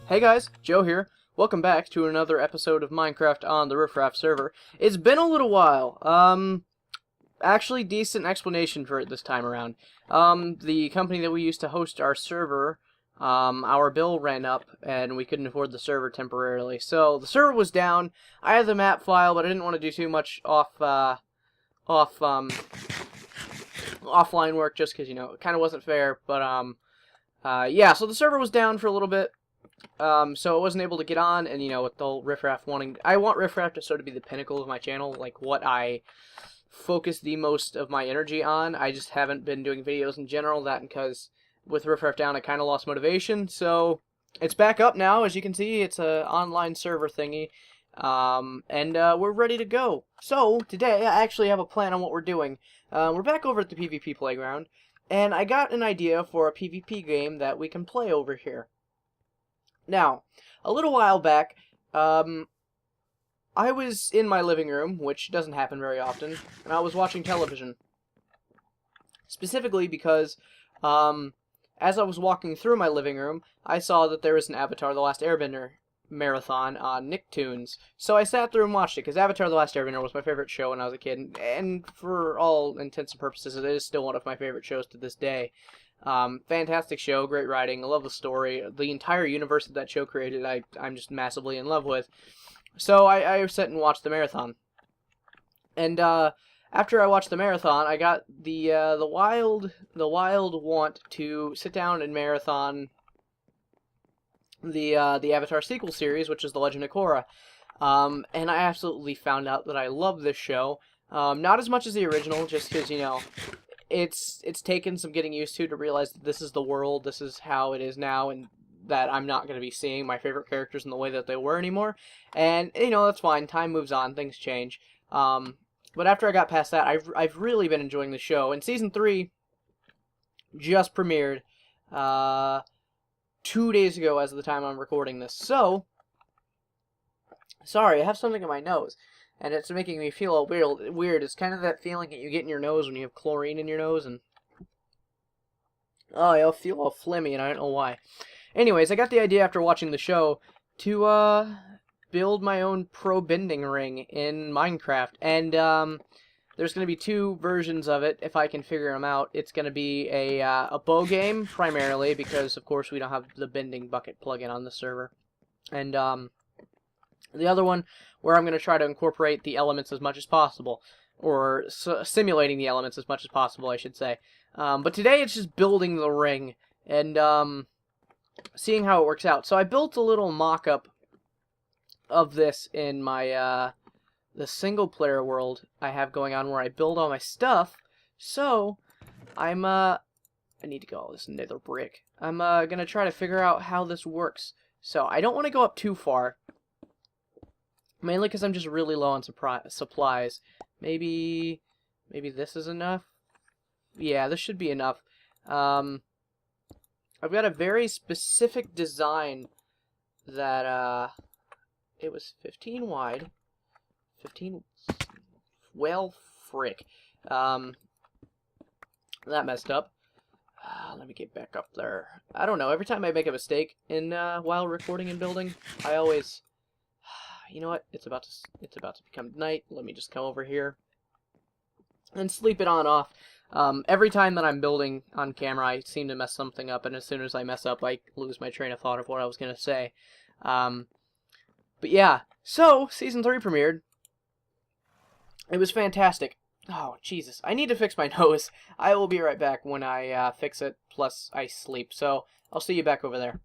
Hey guys, Joe here. Welcome back to another episode of Minecraft on the RiffRaft server. It's been a little while. Actually decent explanation for it this time around. The company that we used to host our server, our bill ran up and we couldn't afford the server temporarily. So the server was down. I had the map file, but I didn't want to do too much offline work just because, you know, it kind of wasn't fair. But yeah, so the server was down for a little bit. So I wasn't able to get on, and you know, with the whole RiffRaft wanting, I want RiffRaft to sort of be the pinnacle of my channel, like what I focus the most of my energy on. I just haven't been doing videos in general, that because with RiffRaft down, I kind of lost motivation, so it's back up now. As you can see, it's a online server thingy, and we're ready to go. So today, I actually have a plan on what we're doing. We're back over at the PvP playground, and I got an idea for a PvP game that we can play over here. Now, a little while back, I was in my living room, which doesn't happen very often, and I was watching television. Specifically because, as I was walking through my living room, I saw that there was an Avatar: The Last Airbender marathon on Nicktoons. So I sat through and watched it, because Avatar: The Last Airbender was my favorite show when I was a kid, and for all intents and purposes, it is still one of my favorite shows to this day. Fantastic show, great writing, I love the story, the entire universe that that show created, I'm just massively in love with. So I sat and watched the marathon. And, after I watched the marathon, I got the wild want to sit down and marathon the Avatar sequel series, which is the Legend of Korra. And I absolutely found out that I love this show. Not as much as the original, just because, you know, it's taken some getting used to realize that this is the world, this is how it is now, and that I'm not going to be seeing my favorite characters in the way that they were anymore. And, you know, that's fine. Time moves on. Things change. But after I got past that, I've really been enjoying the show. And Season 3 just premiered 2 days ago as of the time I'm recording this. So, sorry, I have something in my nose. And it's making me feel a weird. It's kind of that feeling that you get in your nose when you have chlorine in your nose, and oh, I feel all phlegmy, and I don't know why. Anyways, I got the idea after watching the show to build my own pro bending ring in Minecraft, and there's going to be two versions of it if I can figure them out. It's going to be a bow game primarily because, of course, we don't have the bending bucket plugin on the server, and the other one where I'm going to try to incorporate the elements as much as possible, or simulating the elements as much as possible, I should say. But today it's just building the ring and seeing how it works out. So I built a little mock-up of this in my the single-player world I have going on where I build all my stuff. So I'm I need to get all this nether brick. I'm going to try to figure out how this works. So I don't want to go up too far. Mainly because I'm just really low on supplies. Maybe this is enough? Yeah, this should be enough. I've got a very specific design that, it was 15 wide. 15, well, frick. That messed up. Let me get back up there. I don't know, every time I make a mistake in, while recording and building, I always... You know what? It's about to become night. Let me just come over here and sleep it on off. Every time that I'm building on camera, I seem to mess something up, and as soon as I mess up, I lose my train of thought of what I was gonna say. But yeah, so Season 3 premiered. It was fantastic. Oh, Jesus. I need to fix my nose. I will be right back when I fix it, plus I sleep. So, I'll see you back over there.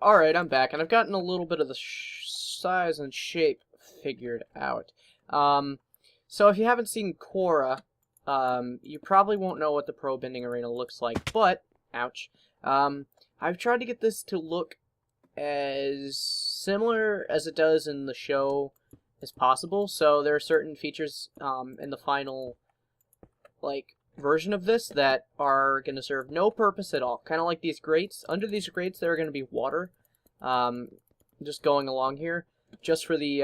Alright, I'm back, and I've gotten a little bit of the size and shape figured out. So if you haven't seen Korra, you probably won't know what the Pro Bending Arena looks like, but, ouch, I've tried to get this to look as similar as it does in the show as possible, so there are certain features in the final, like, version of this that are going to serve no purpose at all. Kind of like these grates. Under these grates there are going to be water, just going along here, just for the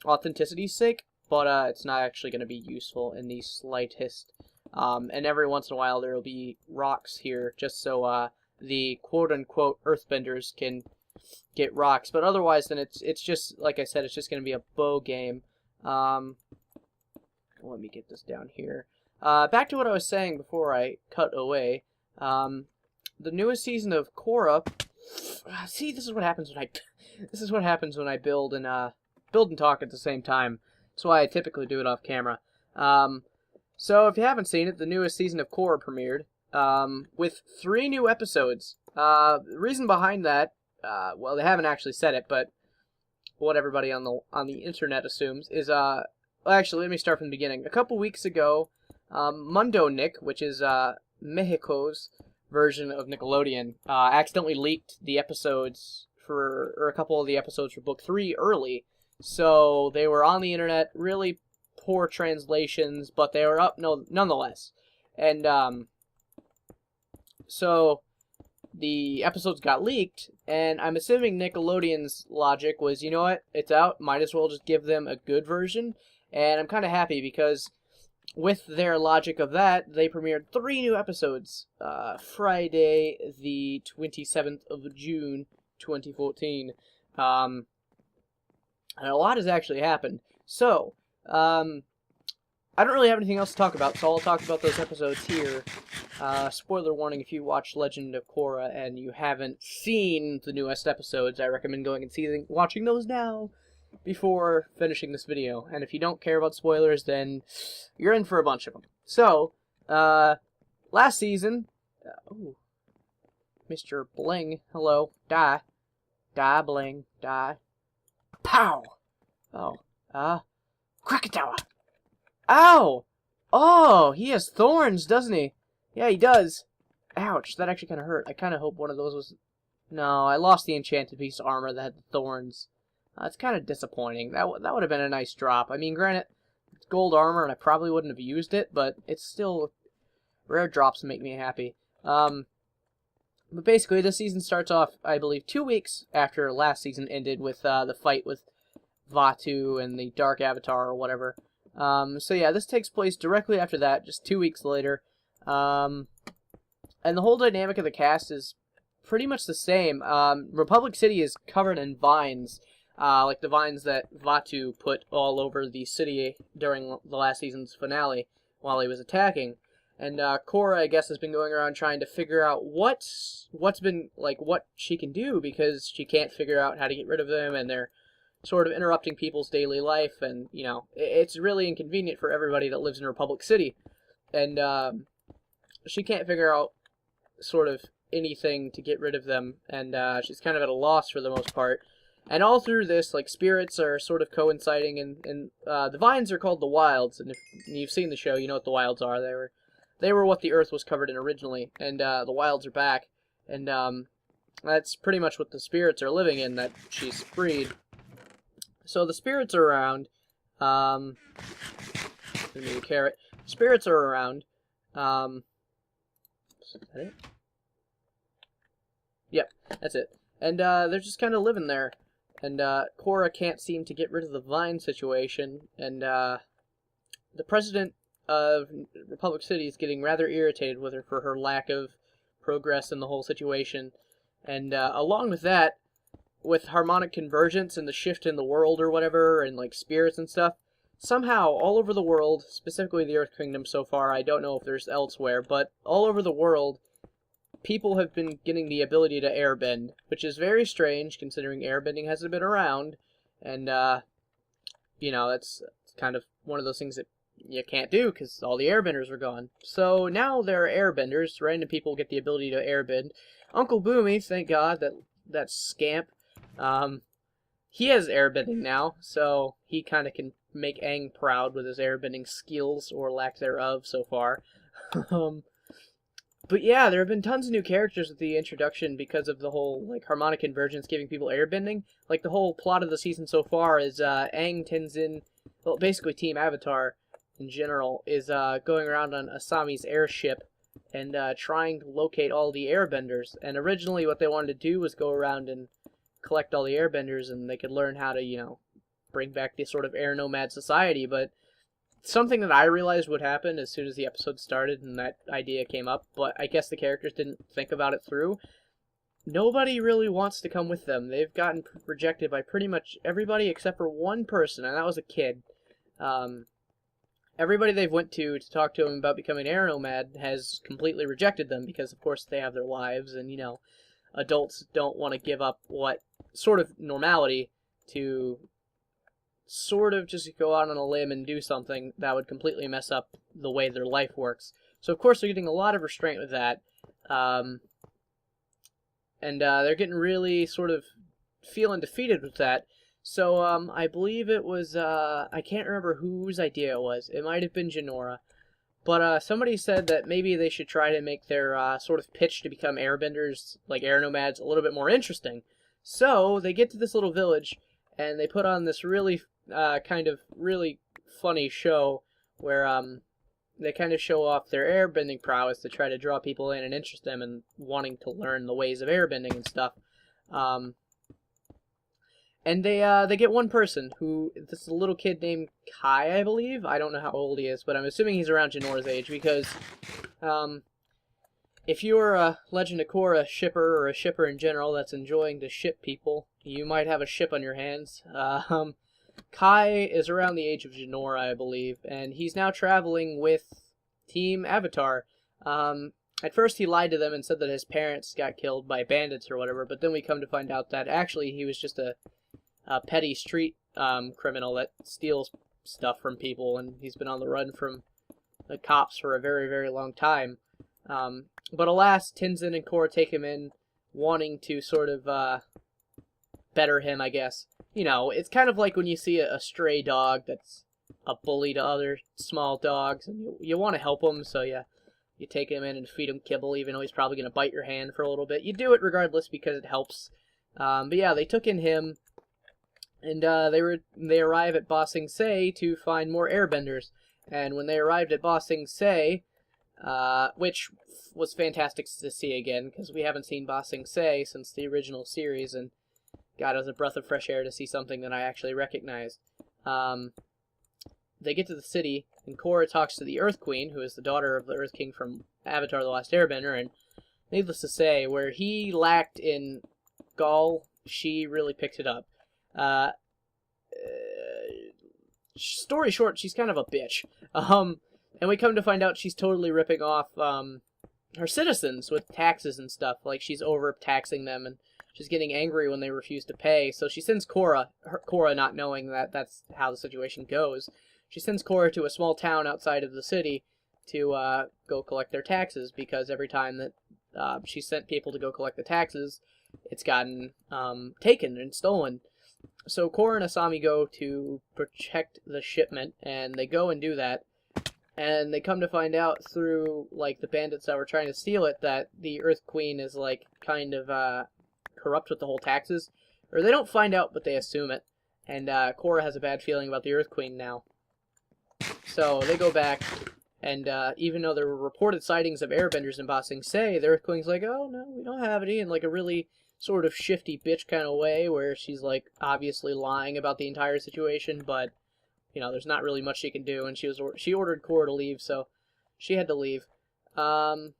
authenticity's sake, but it's not actually going to be useful in the slightest. And every once in a while there will be rocks here, just so the quote-unquote earthbenders can get rocks. But otherwise, then it's just, like I said, it's just going to be a bow game. Let me get this down here. Back to what I was saying before I cut away. The newest season of Korra. See, this is what happens when I this is what happens when I build and talk at the same time. That's why I typically do it off camera. So if you haven't seen it, the newest season of Korra premiered with 3 new episodes. The reason behind that, well, they haven't actually said it, but what everybody on the internet assumes is actually, let me start from the beginning. A couple weeks ago, Mundo Nick, which is Mexico's version of Nickelodeon, accidentally leaked the episodes or a couple of the episodes for Book 3 early. So they were on the internet, really poor translations, but they were up nonetheless. And so the episodes got leaked, and I'm assuming Nickelodeon's logic was, you know what, it's out, might as well just give them a good version. And I'm kind of happy because with their logic of that, they premiered 3 new episodes Friday, the 27th of June, 2014. And a lot has actually happened. So, I don't really have anything else to talk about, so I'll talk about those episodes here. Spoiler warning, if you watch Legend of Korra and you haven't seen the newest episodes, I recommend going and watching those now before finishing this video. And if you don't care about spoilers, then you're in for a bunch of them. So, last season, ooh, Mr. Bling, hello, die, Bling, die, pow, oh, Krakatoa, ow, oh, he has thorns, doesn't he? Yeah, he does. Ouch, that actually kind of hurt. I kind of hope one of those was, no, I lost the enchanted piece of armor that had the thorns. It's kind of disappointing. That would have been a nice drop. I mean, granted, it's gold armor, and I probably wouldn't have used it, but it's still rare drops make me happy. But basically, this season starts off, I believe, 2 weeks after last season ended with the fight with Vaatu and the Dark Avatar or whatever. So yeah, this takes place directly after that, just 2 weeks later. And the whole dynamic of the cast is pretty much the same. Republic City is covered in vines. Like the vines that Vaatu put all over the city during the last season's finale while he was attacking. And Korra, I guess, has been going around trying to figure out what she can do, because she can't figure out how to get rid of them, and they're sort of interrupting people's daily life, and, you know, it's really inconvenient for everybody that lives in Republic City. And she can't figure out sort of anything to get rid of them, and she's kind of at a loss for the most part. And all through this, like, spirits are sort of coinciding, and the vines are called the wilds, and if you've seen the show, you know what the wilds are. They were what the Earth was covered in originally, and the wilds are back, and that's pretty much what the spirits are living in that she's freed. So the spirits are around. Give me a carrot. Spirits are around. Is that it? Yep, that's it. And they're just kind of living there. And Korra can't seem to get rid of the vine situation, and the president of Republic City is getting rather irritated with her for her lack of progress in the whole situation. And along with that, with harmonic convergence and the shift in the world or whatever, and like spirits and stuff, somehow all over the world, specifically the Earth Kingdom so far, I don't know if there's elsewhere, but all over the world, people have been getting the ability to airbend, which is very strange considering airbending hasn't been around, and you know, that's kind of one of those things that you can't do because all the airbenders are gone. So now there are airbenders. Random people get the ability to airbend. Uncle Boomy, thank God, that scamp, he has airbending now, so he kind of can make Aang proud with his airbending skills, or lack thereof, so far. But yeah, there have been tons of new characters with the introduction because of the whole, like, harmonic convergence giving people airbending. Like, the whole plot of the season so far is Aang, Tenzin, well, basically Team Avatar in general, is going around on Asami's airship and trying to locate all the airbenders. And originally what they wanted to do was go around and collect all the airbenders, and they could learn how to, you know, bring back this sort of air nomad society. But something that I realized would happen as soon as the episode started and that idea came up, but I guess the characters didn't think about it through. Nobody really wants to come with them. They've gotten rejected by pretty much everybody except for one person, and that was a kid. Everybody they've went to talk to them about becoming air nomad has completely rejected them because, of course, they have their lives, and, you know, adults don't want to give up what sort of normality to sort of just go out on a limb and do something that would completely mess up the way their life works. So, of course, they're getting a lot of restraint with that. And they're getting really sort of feeling defeated with that. So I believe it was, I can't remember whose idea it was. It might have been Janora. But somebody said that maybe they should try to make their sort of pitch to become airbenders, like air nomads, a little bit more interesting. So they get to this little village, and they put on this really kind of really funny show where they kind of show off their airbending prowess to try to draw people in and interest them in wanting to learn the ways of airbending and stuff. And they get one person who, this is a little kid named Kai, I believe. I don't know how old he is, but I'm assuming he's around Janora's age because if you're a Legend of Korra shipper or a shipper in general that's enjoying to ship people, you might have a ship on your hands. Kai is around the age of Janora, I believe, and he's now traveling with Team Avatar. At first he lied to them and said that his parents got killed by bandits or whatever, but then we come to find out that actually he was just a petty street criminal that steals stuff from people, and he's been on the run from the cops for a very, very long time. But alas, Tenzin and Korra take him in, wanting to sort of better him, I guess. You know, it's kind of like when you see a stray dog that's a bully to other small dogs, and you want to help him, so you take him in and feed him kibble, even though he's probably going to bite your hand for a little bit. You do it regardless because it helps. But yeah, they took in him, and they arrive at Ba Sing Se to find more airbenders. And when they arrived at Ba Sing Se, which was fantastic to see again, because we haven't seen Ba Sing Se since the original series, and God, it was a breath of fresh air to see something that I actually recognized. They get to the city, and Korra talks to the Earth Queen, who is the daughter of the Earth King from Avatar The Last Airbender, and needless to say, where he lacked in gall, she really picked it up. Story short, she's kind of a bitch. And we come to find out she's totally ripping off her citizens with taxes and stuff. Like, she's overtaxing them, and she's getting angry when they refuse to pay. So she sends Korra, not knowing that that's how the situation goes, she sends Korra to a small town outside of the city to go collect their taxes, because every time that she sent people to go collect the taxes, it's gotten taken and stolen. So Korra and Asami go to protect the shipment, and they go and do that. And they come to find out through, like, the bandits that were trying to steal it, that the Earth Queen is, like, kind of corrupt with the whole taxes. Or they don't find out, but they assume it. And Korra has a bad feeling about the Earth Queen now. So they go back, and even though there were reported sightings of airbenders in Ba Sing Se, the Earth Queen's like, oh, no, we don't have any, in, like, a really sort of shifty bitch kind of way, where she's, like, obviously lying about the entire situation, but you know, there's not really much she can do, and she ordered Korra to leave, so she had to leave. And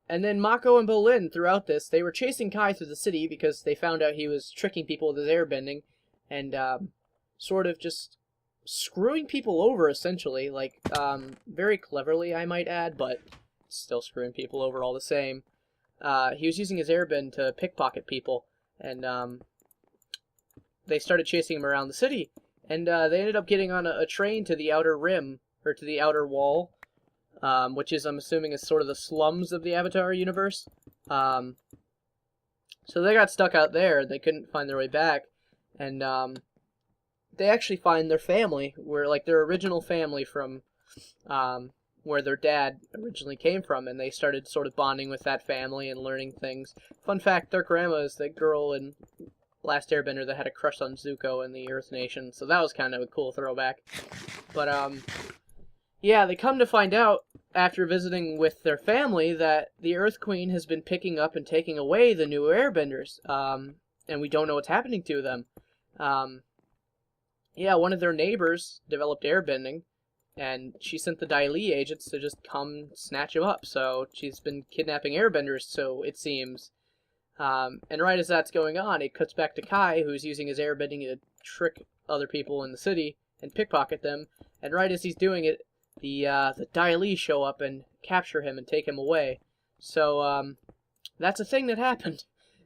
then Mako and Bolin, throughout this, they were chasing Kai through the city because they found out he was tricking people with his airbending, and sort of just screwing people over, essentially, like, very cleverly, I might add, but still screwing people over all the same. He was using his airbend to pickpocket people, and they started chasing him around the city. And they ended up getting on a train to the outer rim, or to the outer wall, which is, I'm assuming, is sort of the slums of the Avatar universe. So they got stuck out there, and they couldn't find their way back. And they actually find their family, where, like, their original family from where their dad originally came from, and they started sort of bonding with that family and learning things. Fun fact, their grandma is the girl in Last Airbender that had a crush on Zuko in the Earth Nation, so that was kind of a cool throwback. But, yeah, they come to find out, after visiting with their family, that the Earth Queen has been picking up and taking away the new airbenders, and we don't know what's happening to them. Yeah, one of their neighbors developed airbending, and she sent the Dai Li agents to just come snatch him up. So she's been kidnapping airbenders, so it seems. And right as that's going on, it cuts back to Kai, who's using his airbending to trick other people in the city and pickpocket them. And right as he's doing it, the Dai Li show up and capture him and take him away. So that's a thing that happened.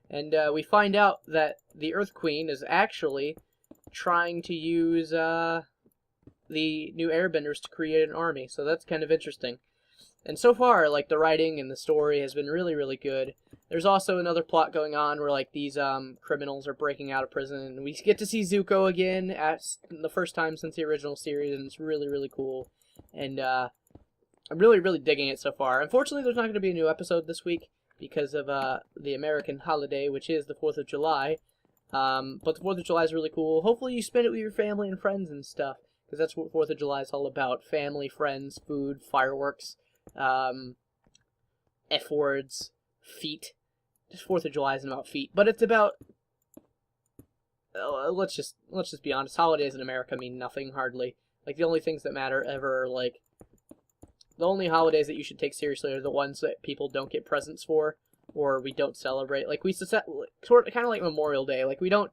And we find out that the Earth Queen is actually trying to use the new airbenders to create an army. So that's kind of interesting. And so far, like, the writing and the story has been really, really good. There's also another plot going on where, like, these criminals are breaking out of prison, and we get to see Zuko again at the first time since the original series, and it's really, really cool. And I'm really, really digging it so far. Unfortunately, there's not going to be a new episode this week because of the American holiday, which is the 4th of July. But the 4th of July is really cool. Hopefully you spend it with your family and friends and stuff, because that's what 4th of July is all about. Family, friends, food, fireworks. F-words, feet. Just 4th of July isn't about feet, but it's about. Let's just be honest. Holidays in America mean nothing hardly. Like, the only things that matter ever, like, the only holidays that you should take seriously are the ones that people don't get presents for, or we don't celebrate. Like, we sort of kind of like Memorial Day. Like, we don't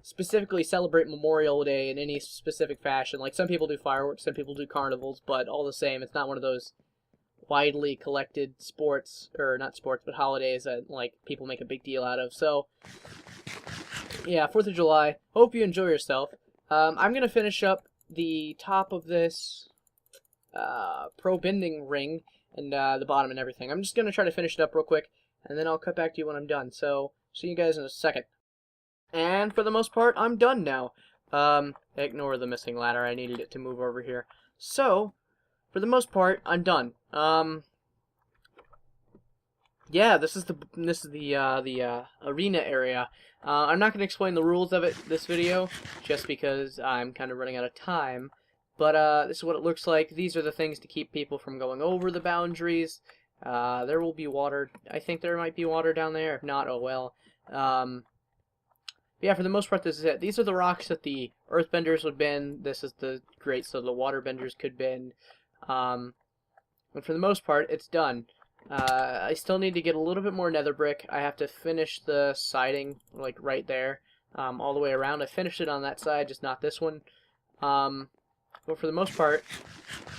specifically celebrate Memorial Day in any specific fashion. Like, some people do fireworks, some people do carnivals, but all the same, it's not one of those widely collected sports, or not sports, but holidays that, like, people make a big deal out of. So, yeah, 4th of July. Hope you enjoy yourself. I'm going to finish up the top of this pro bending ring and the bottom and everything. I'm just going to try to finish it up real quick, and then I'll cut back to you when I'm done. So, see you guys in a second. And for the most part, I'm done now. Ignore the missing ladder. I needed it to move over here. So, for the most part, I'm done. Yeah, this is the arena area. I'm not gonna explain the rules of it this video, just because I'm kind of running out of time. But this is what it looks like. These are the things to keep people from going over the boundaries. There will be water. I think there might be water down there. If not, oh well. Yeah, for the most part, this is it. These are the rocks that the earthbenders would bend. This is the grate so the waterbenders could bend. But for the most part, it's done. I still need to get a little bit more nether brick. I have to finish the siding, like, right there, all the way around. I finished it on that side, just not this one. But for the most part,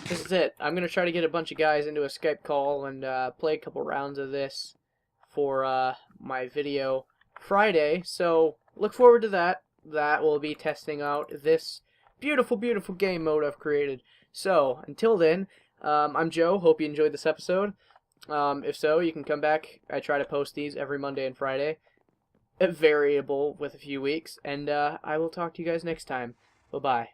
this is it. I'm going to try to get a bunch of guys into a Skype call and play a couple rounds of this for my video Friday. So look forward to that. That will be testing out this beautiful, beautiful game mode I've created. So, until then, I'm Joe. Hope you enjoyed this episode. If so, you can come back. I try to post these every Monday and Friday. Variable with a few weeks. And I will talk to you guys next time. Bye-bye.